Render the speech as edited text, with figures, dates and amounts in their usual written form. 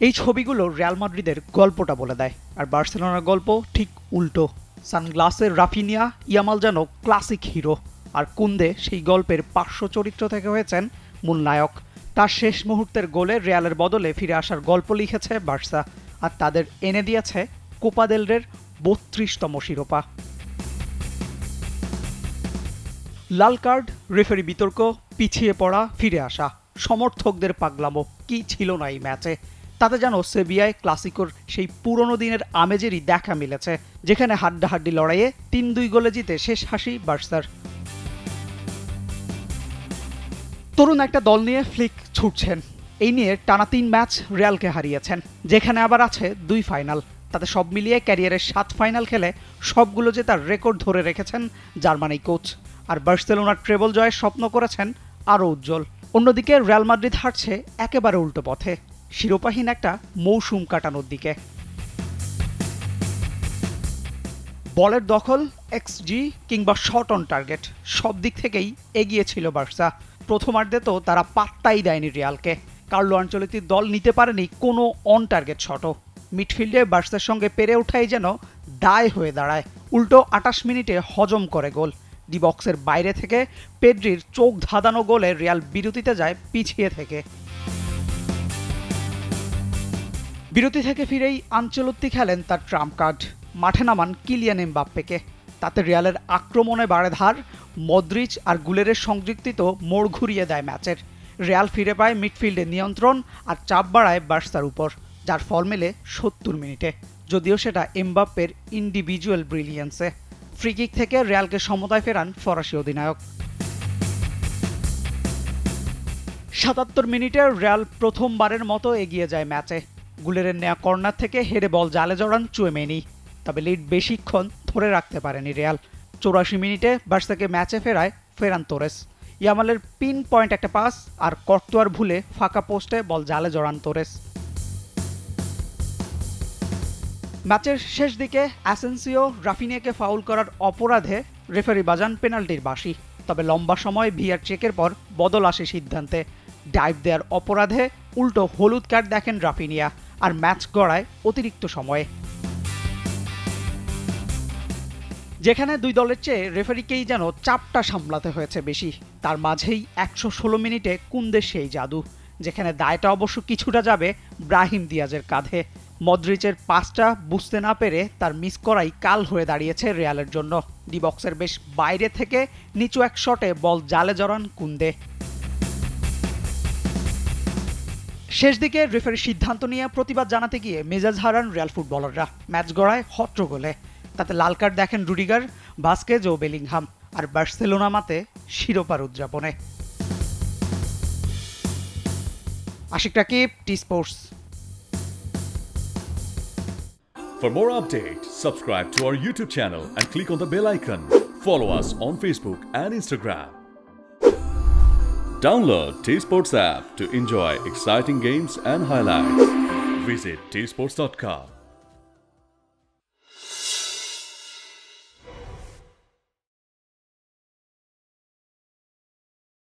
এই ছবিগুলো রিয়াল মাদ্রিদের গল্পটা বলে দেয়, আর বার্সেলোনার গল্প ঠিক উল্টো। সানগ্লাসের রাফিনিয়া ইয়ামাল যেন ক্লাসিক হিরো, আর কুন্দে সেই গল্পের পার্শ্ব চরিত্র থেকে হয়েছেন মূল নায়ক। তার শেষ মুহূর্তের গোলে রিয়ালের বদলে ফিরে আসার গল্প লিখেছে বার্সা, আর তাদের এনে দিয়েছে কোপা দেল রের ৩২তম শিরোপা। লাল কার্ড, রেফারি বিতর্ক, পিছিয়ে পড়া, ফিরে আসা, সমর্থকদের পাগলামো, কি ছিল না এই ম্যাচে। তাতে যেন সেভিয়ায় ক্লাসিকোর সেই পুরনো দিনের আমেজেরই দেখা মিলেছে, যেখানে হাড্ডাহাড্ডি লড়াইয়ে ৩-২ গোলে জিতে শেষ হাসি বার্সার। তরুণ একটা দল নিয়ে ফ্লিক ছুটছেন। এই নিয়ে টানা ৩ ম্যাচ রিয়ালকে হারিয়েছেন, যেখানে আবার আছে ২ ফাইনাল। তাতে সব মিলিয়ে ক্যারিয়ারের ৭ ফাইনাল খেলে সবগুলো জেতার রেকর্ড ধরে রেখেছেন জার্মানি কোচ। আর বার্সেলোনার ট্রেবল জয়ের স্বপ্ন করেছেন আরও উজ্জ্বল। অন্যদিকে রিয়াল মাদ্রিদ হাঁটছে একেবারে উল্টো পথে, শিরোপাহীন একটা মৌসুম কাটানোর দিকে। বলের দখল, এক্সজি কিংবা শট অন টার্গেট সব দিক থেকেই এগিয়ে ছিল বার্সা। প্রথমার্ধে তো তারা পাত্তাই দেয়নি রিয়ালকে। কার্লো আনচেলত্তির দল নিতে পারেনি কোনো অন টার্গেট শটও। মিডফিল্ডে বার্সার সঙ্গে পেরে ওঠাই যেন দায় হয়ে দাঁড়ায়। উল্টো ২৮ মিনিটে হজম করে গোল। ডি বক্সের বাইরে থেকে পেড্রির চোখ ধাঁধানো গোলে রিয়াল বিরতিতে যায় পিছিয়ে থেকে। বিরতি থেকে ফিরেই আনচেলত্তি খেলেন তার ট্রাম্প কার্ড, মাঠে নামান কিলিয়ান এমবাপ্পেকে। তাতে রিয়ালের আক্রমণে বাড়ে ধার, মদ্রিচ আর গুলেরের সংযুক্তি তো মোড় ঘুরিয়ে দেয় ম্যাচের। রিয়াল ফিরে পায় মিডফিল্ডে নিয়ন্ত্রণ আর চাপ বাড়ায় বার্সার উপর, যার ফল মেলে ৭০ মিনিটে, যদিও সেটা এমবাপ্পের ইন্ডিভিজুয়াল ব্রিলিয়েন্সে। ফ্রিকিক থেকে রিয়ালকে সমতায় ফেরান ফরাসি অধিনায়ক। ৭৭ মিনিটে রিয়াল প্রথমবারের মতো এগিয়ে যায় ম্যাচে। গুলেরের নেয়া কর্নার থেকে হেডে বল জালে জড়ান চুয়েমেনি, তবে লিড বেশিক্ষণ ধরে রাখতে পারেনি রিয়াল। ৮৪ মিনিটে বার্সাকে ম্যাচে ফেরায় ফেরান তোরেস। ইয়ামালের পিন পয়েন্ট একটা পাস আর কর্তোয়ার ভুলে ফাঁকা পোস্টে বল জালে জড়ান তোরেস। ম্যাচের শেষ দিকে অ্যাসেন্সিও রাফিনিয়াকে ফাউল করার অপরাধে রেফারি বাজান পেনাল্টির বাঁশি, তবে লম্বা সময় ভিআর চেকের পর বদল আসে সিদ্ধান্তে। ডাইভ দেওয়ার অপরাধে উল্টো হলুদ কার্ড দেখেন রাফিনিয়া, আর ম্যাচ গড়ায় অতিরিক্ত সময়ে। যেখানে দুই দলের চেয়ে রেফারিকেই যেন চাপটা সামলাতে হয়েছে বেশি, তার মাঝেই ১১৬ মিনিটে কুন্দের সেই জাদু, যেখানে দায়টা অবশ্য কিছুটা যাবে ব্রাহিম দিয়াজের কাঁধে। মদ্রিচের পাসটা বুঝতে না পেরে তার মিস করাই কাল হয়ে দাঁড়িয়েছে রিয়ালের জন্য। ডি বক্সের বেশ বাইরে থেকে নিচু এক শটে বল জালে জড়ান কুন্দে। শেষ দিকে রেফারির সিদ্ধান্ত নিয়ে প্রতিবাদ জানাতে গিয়ে মেজাজ হারান রিয়াল ফুটবলাররা। ম্যাচ গড়ায় হট্টগোলে। তাতে লাল কার্ড দেখেন রুডিগার, ভাস্কেজ ও বেলিংহাম, আর বার্সেলোনা মাতে শিরোপার উদযাপনে। Ashiq Rakib, T Sports. For more updates, subscribe to our YouTube channel and click on the bell icon. Follow us on Facebook and Instagram. Download T Sports app to enjoy exciting games and highlights. Visit tsports.com.